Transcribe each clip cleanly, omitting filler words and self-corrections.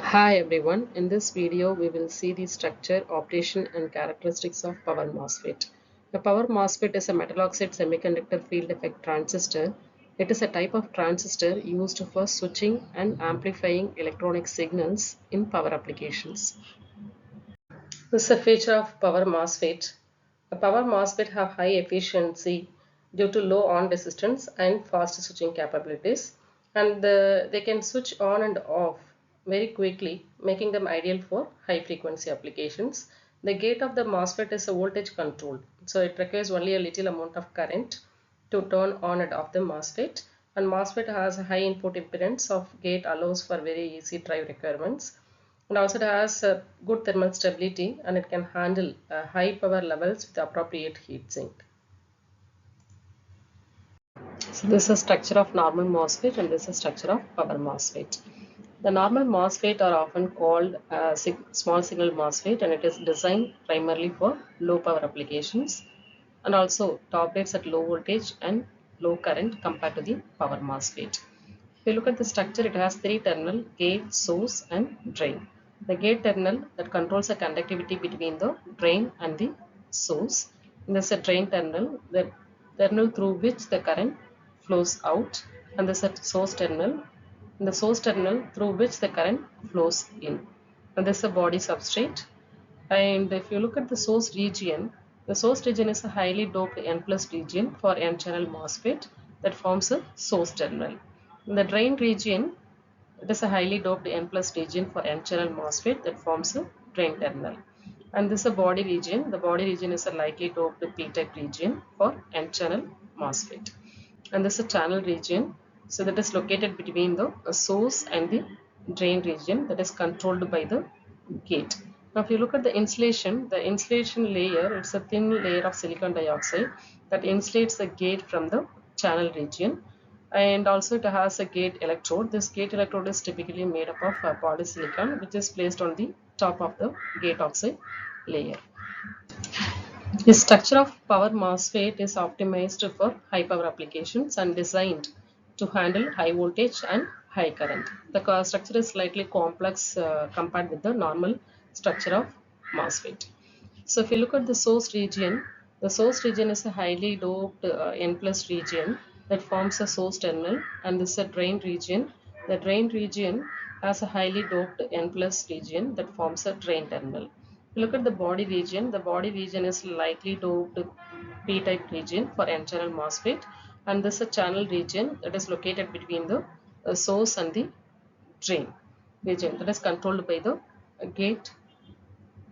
Hi everyone, in this video we will see the structure, operation and characteristics of power MOSFET. The power MOSFET is a metal oxide semiconductor field effect transistor. It is a type of transistor used for switching and amplifying electronic signals in power applications. This is a feature of power MOSFET. A power MOSFET have high efficiency due to low on resistance and fast switching capabilities, and they can switch on and off very quickly, making them ideal for high frequency applications. The gate of the MOSFET is a voltage controlled, so it requires only a little amount of current to turn on and off the MOSFET. And MOSFET has a high input impedance of gate allows for very easy drive requirements, and also it has good thermal stability, and it can handle high power levels with appropriate heat sink. So this is structure of normal MOSFET and this is structure of power MOSFET. The normal MOSFET are often called small signal MOSFET, and it is designed primarily for low power applications and also operates at low voltage and low current compared to the power MOSFET. If you look at the structure, it has three terminal: gate, source and drain. The gate terminal that controls the conductivity between the drain and the source. And there's a drain terminal, the terminal through which the current flows out, and there's a source terminal, and the source terminal through which the current flows in. And there's a body substrate. And if you look at the source region is a highly doped N plus region for N channel MOSFET that forms a source terminal. In the drain region, it is a highly doped N plus region for N channel MOSFET that forms a drain terminal. And this is a body region. The body region is a lightly doped P-type region for N channel MOSFET. And this is a channel region. So that is located between the source and the drain region that is controlled by the gate. Now if you look at the insulation layer, it's a thin layer of silicon dioxide that insulates the gate from the channel region, and also it has a gate electrode. This gate electrode is typically made up of polysilicon, which is placed on the top of the gate oxide layer. The structure of power MOSFET is optimized for high power applications and designed to handle high voltage and high current. The structure is slightly complex compared with the normal structure of MOSFET. So if you look at the source region is a highly doped N plus region that forms a source terminal, and this is a drain region. The drain region has a highly doped N plus region that forms a drain terminal. If you look at the body region is lightly doped P-type region for N-channel MOSFET, and this is a channel region that is located between the source and the drain region that is controlled by the gate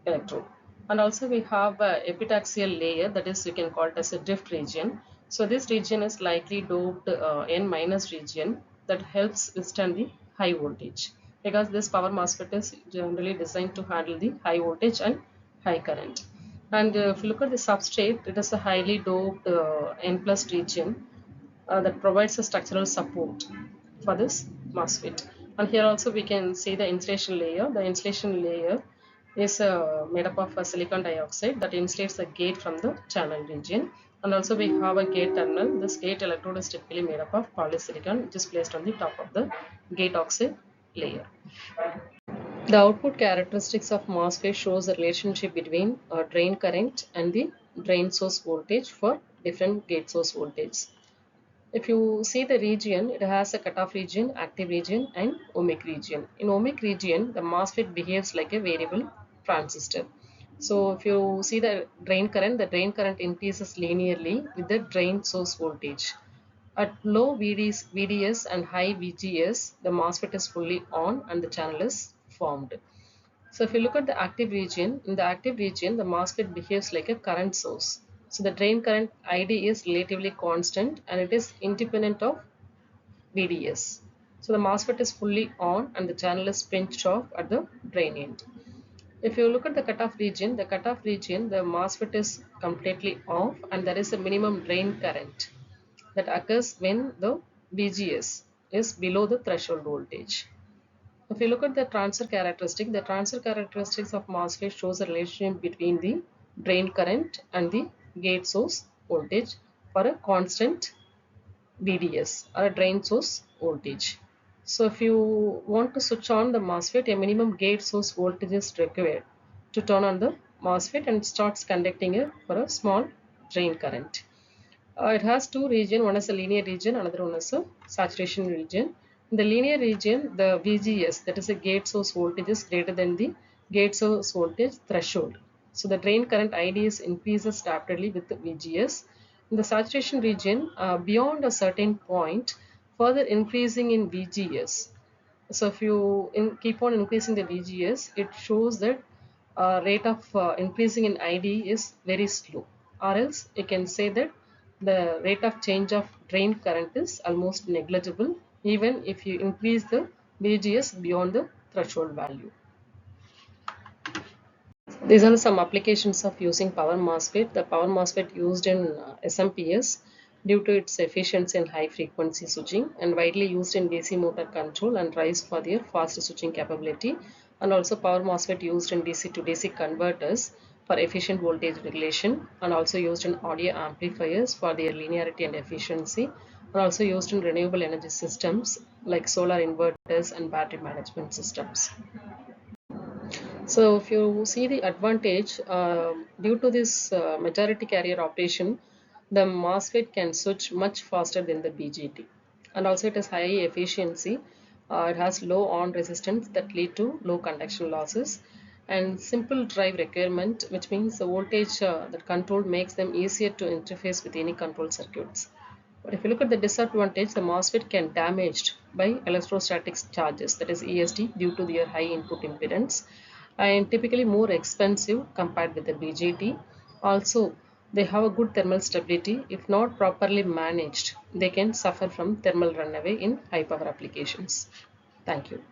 electrode. And also we have a epitaxial layer, that is you can call it as a drift region. So this region is lightly doped N minus region that helps withstand the high voltage, because this power MOSFET is generally designed to handle the high voltage and high current. And if you look at the substrate, it is a highly doped N plus region that provides a structural support for this MOSFET. And here also we can see the insulation layer. The insulation layer is made up of silicon dioxide that insulates the gate from the channel region. And also we have a gate terminal. This gate electrode is typically made up of polysilicon, which is placed on the top of the gate oxide layer. The output characteristics of MOSFET shows the relationship between drain current and the drain source voltage for different gate source voltage. If you see the region, it has a cutoff region, active region and ohmic region. In ohmic region, the MOSFET behaves like a variable transistor. So if you see the drain current increases linearly with the drain source voltage. At low VDS and high VGS, the MOSFET is fully on and the channel is formed. So if you look at the active region, in the active region, the MOSFET behaves like a current source. So the drain current ID is relatively constant and it is independent of VDS. So the MOSFET is fully on and the channel is pinched off at the drain end. If you look at the MOSFET is completely off and there is a minimum drain current that occurs when the VGS is below the threshold voltage. If you look at the transfer characteristics of MOSFET shows a relationship between the drain current and the gate source voltage for a constant VDS or a drain source voltage. So if you want to switch on the MOSFET, a minimum gate source voltage is required to turn on the MOSFET and starts conducting it for a small drain current. It has two regions, one is a linear region, another one is a saturation region. In the linear region, the VGS, that is a gate source voltage, is greater than the gate source voltage threshold. So the drain current IDS increases rapidly with the VGS. In the saturation region, beyond a certain point, further increasing in VGS. So if you keep on increasing the VGS, it shows that rate of increasing in ID is very slow, or else you can say that the rate of change of drain current is almost negligible even if you increase the VGS beyond the threshold value. These are some applications of using power MOSFET. The power MOSFET used in SMPS due to its efficiency and high frequency switching, and widely used in DC motor control and drives for their fast switching capability, and also power MOSFET used in DC to DC converters for efficient voltage regulation, and also used in audio amplifiers for their linearity and efficiency, and also used in renewable energy systems like solar inverters and battery management systems. So if you see the advantage, due to this majority carrier operation, the MOSFET can switch much faster than the BGT. And also it has high efficiency. It has low on resistance that lead to low conduction losses, and simple drive requirement, which means the voltage that controlled makes them easier to interface with any control circuits. But if you look at the disadvantage, the MOSFET can damaged by electrostatic charges, that is ESD, due to their high input impedance, and typically more expensive compared with the BGT. Also, they have a good thermal stability. If not properly managed, they can suffer from thermal runaway in high power applications. Thank you.